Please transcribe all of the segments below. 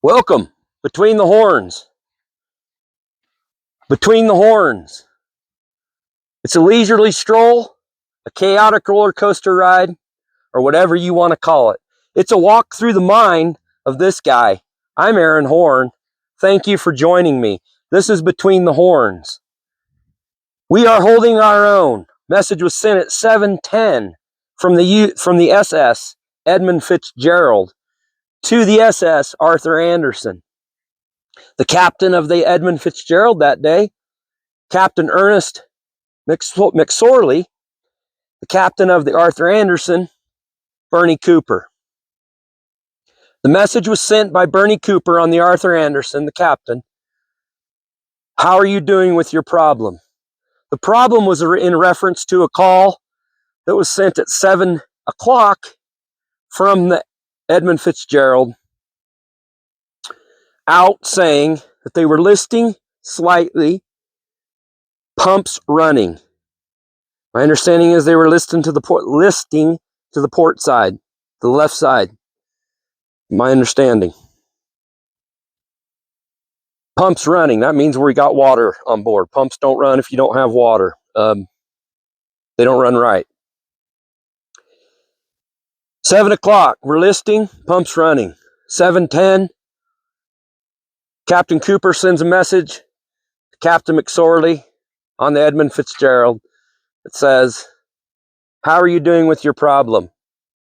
Welcome, Between the Horns. Between the Horns. It's a leisurely stroll, a chaotic roller coaster ride, or whatever you want to call it. It's a walk through the mind of this guy. I'm Aaron Horn. Thank you for joining me. This is Between the Horns. We are holding our own. Message was sent at 7:10 from the SS Edmond Fitzgerald to the SS Arthur Anderson. The captain of the Edmond Fitzgerald that day, Captain Ernest McSorley, the captain of the Arthur Anderson, Bernie Cooper. The message was sent by Bernie Cooper on the Arthur Anderson, the captain. How are you doing with your problem? The problem was in reference to a call that was sent at 7 o'clock from the Edmond Fitzgerald out saying that they were listing slightly pumps running. My understanding is they were listing to the port side, the left side. My understanding. Pumps running, that means we got water on board. Pumps don't run if you don't have water. They don't run right. 7 o'clock, we're listing, pumps running. 7:10, Captain Cooper sends a message to Captain McSorley on the Edmond Fitzgerald that says, how are you doing with your problem?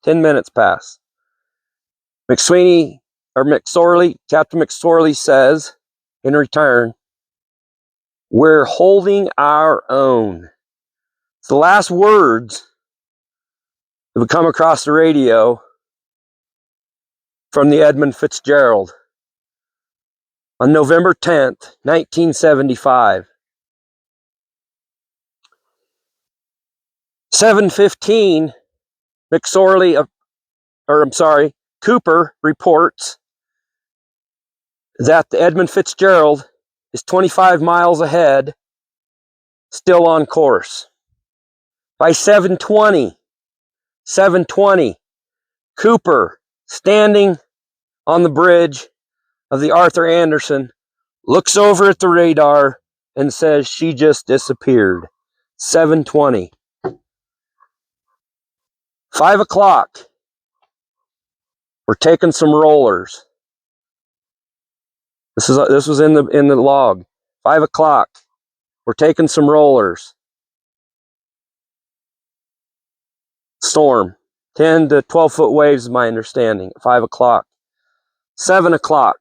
10 minutes pass. Captain McSorley says, in return, we're holding our own. It's the last words that would come across the radio from the Edmond Fitzgerald on November 10th, 1975. 7:15, Cooper reports that the Edmond Fitzgerald is 25 miles ahead, still on course. By 7:20, Cooper, standing on the bridge of the Arthur Anderson, looks over at the radar and says she just disappeared. 7:20. 5 o'clock, we're taking some rollers. This was in the log. 5 o'clock, we're taking some rollers. Storm, 10 to 12 foot waves is my understanding. 5 o'clock. 7 o'clock,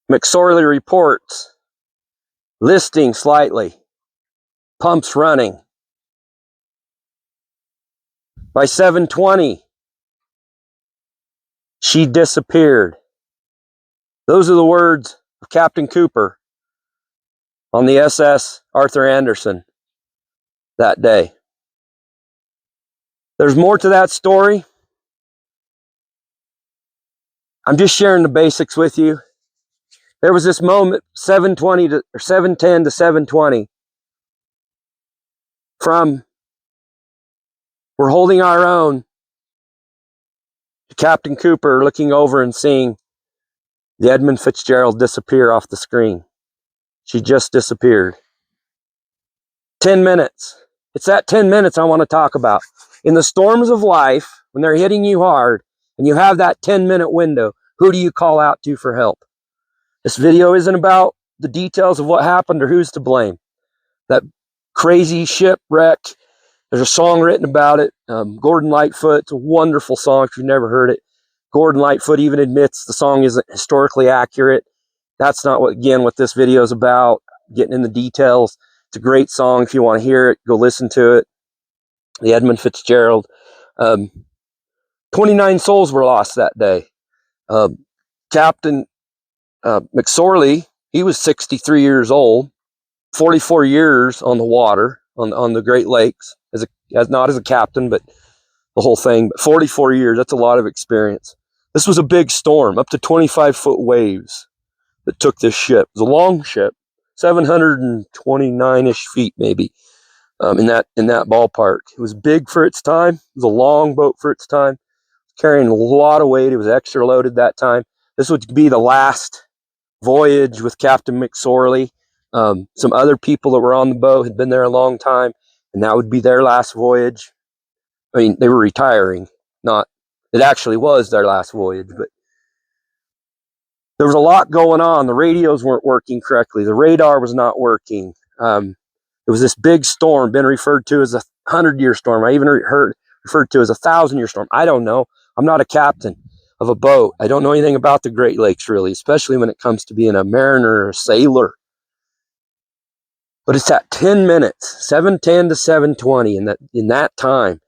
McSorley reports, listing slightly, pumps running. By 7:20, she disappeared. Those are the words of Captain Cooper on the SS Arthur Anderson that day. There's more to that story. I'm just sharing the basics with you. There was this moment, 7:10 to 7:20, from we're holding our own to Captain Cooper looking over and seeing the Edmond Fitzgerald disappear off the screen. She just disappeared. 10 minutes. It's that 10 minutes I want to talk about. In the storms of life, when they're hitting you hard, and you have that 10-minute window, who do you call out to for help? This video isn't about the details of what happened or who's to blame. That crazy shipwreck, there's a song written about it. Gordon Lightfoot, it's a wonderful song if you've never heard it. Gordon Lightfoot even admits the song isn't historically accurate. That's not what this video is about, getting in the details. It's a great song. If you want to hear it, go listen to it. The Edmond Fitzgerald. 29 souls were lost that day. Captain McSorley, he was 63 years old, 44 years on the water, on the Great Lakes, not as a captain, but the whole thing. But 44 years, that's a lot of experience. This was a big storm, up to 25-foot waves that took this ship. It was a long ship, 729-ish feet maybe, in that ballpark. It was big for its time. It was a long boat for its time. carrying a lot of weight. It was extra loaded that time. This would be the last voyage with Captain McSorley. Some other people that were on the boat had been there a long time, and that would be their last voyage. I mean, they were retiring. It actually was their last voyage, but there was a lot going on. The radios weren't working correctly. The radar was not working. It was this big storm, been referred to as a 100-year storm. I even heard referred to as a 1,000-year storm. I don't know. I'm not a captain of a boat. I don't know anything about the Great Lakes, really, especially when it comes to being a mariner or a sailor. But it's at 10 minutes, 7:10 to 7:20, in that time,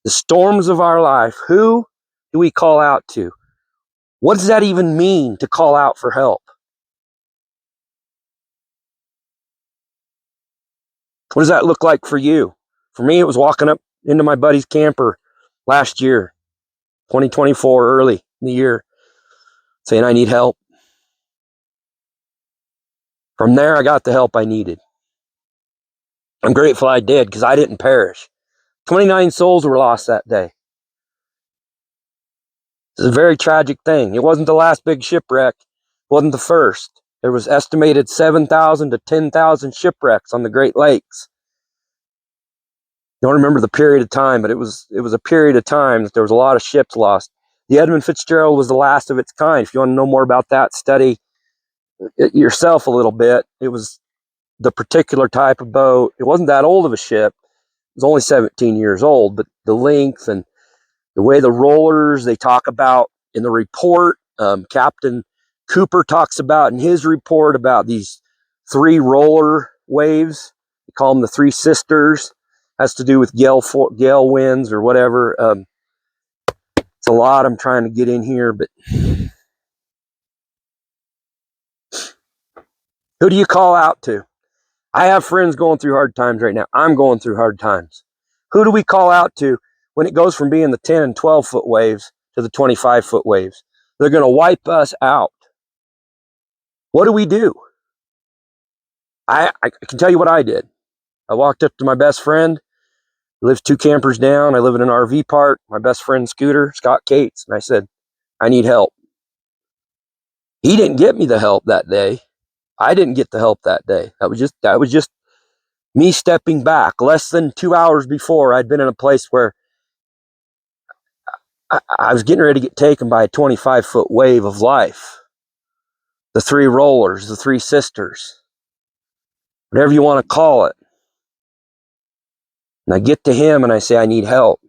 the storms of our life, who do we call out to? What does that even mean, to call out for help? What does that look like for you? For me, it was walking up into my buddy's camper last year, 2024, early in the year, saying I need help. From there, I got the help I needed. I'm grateful I did, because I didn't perish. 29 souls were lost that day. It's a very tragic thing. It wasn't the last big shipwreck. It wasn't the first. There was estimated 7,000 to 10,000 shipwrecks on the Great Lakes. I don't remember the period of time, but it was a period of time that there was a lot of ships lost. The Edmond Fitzgerald was the last of its kind. If you want to know more about that, study it yourself a little bit. It was the particular type of boat. It wasn't that old of a ship. It was only 17 years old, but the length and the way the rollers they talk about in the report, Captain Cooper talks about in his report about these 3 roller waves. They call them the 3 sisters. Has to do with gale winds or whatever. It's a lot I'm trying to get in here, but who do you call out to? I have friends going through hard times right now. I'm going through hard times. Who do we call out to when it goes from being the 10 and 12 foot waves to the 25 foot waves? They're going to wipe us out. What do we do? I can tell you what I did. I walked up to my best friend, who lives 2 campers down. I live in an RV park. My best friend Scooter, Scott Cates, and I said, I need help. He didn't get me the help that day. I didn't get the help that day. That was just me stepping back. Less than 2 hours before, I'd been in a place where I was getting ready to get taken by a 25-foot wave of life. The 3 rollers, the 3 sisters, whatever you want to call it. And I get to him and I say, I need help.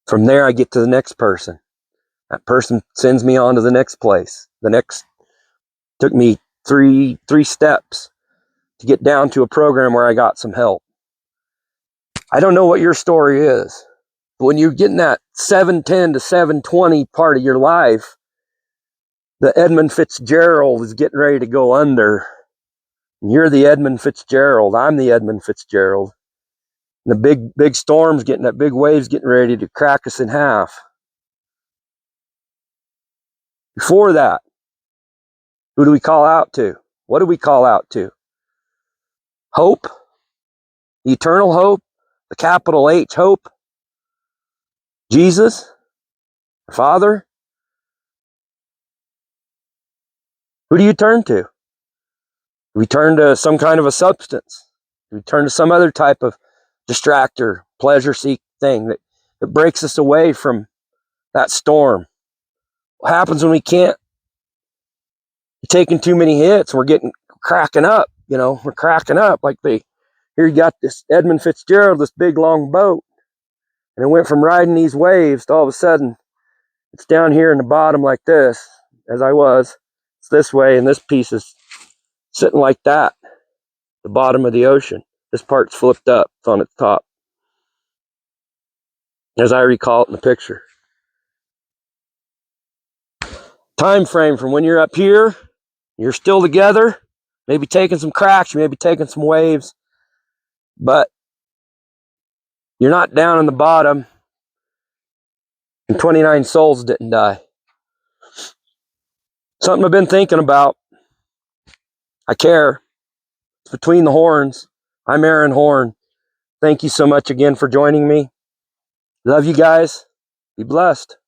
From there, I get to the next person. That person sends me on to the next place. Took me three steps to get down to a program where I got some help. I don't know what your story is, but when you're getting that 7:10 to 7:20 part of your life, the Edmond Fitzgerald is getting ready to go under. And you're the Edmond Fitzgerald. I'm the Edmond Fitzgerald. And the big storm's that big wave's getting ready to crack us in half. Before that, who do we call out to? What do we call out to? Hope, the eternal hope, the capital H hope, Jesus, our Father. Who do you turn to? Do we turn to some kind of a substance? Do we turn to some other type of distractor, pleasure-seek thing that breaks us away from that storm? What happens when we can't? We're taking too many hits. We're cracking up. We're cracking up. Here you got this Edmond Fitzgerald, this big long boat, and it went from riding these waves to all of a sudden it's down here in the bottom like this, as I was. It's this way, and this piece is sitting like that, the bottom of the ocean. This part's flipped up. It's on its top, as I recall it in the picture. Time frame from when you're up here, you're still together, maybe taking some cracks, you may be taking some waves, but you're not down in the bottom, and 29 souls didn't die. Something I've been thinking about. I care. It's Between the Horns. I'm Aaron Horn. Thank you so much again for joining me. Love you guys. Be blessed.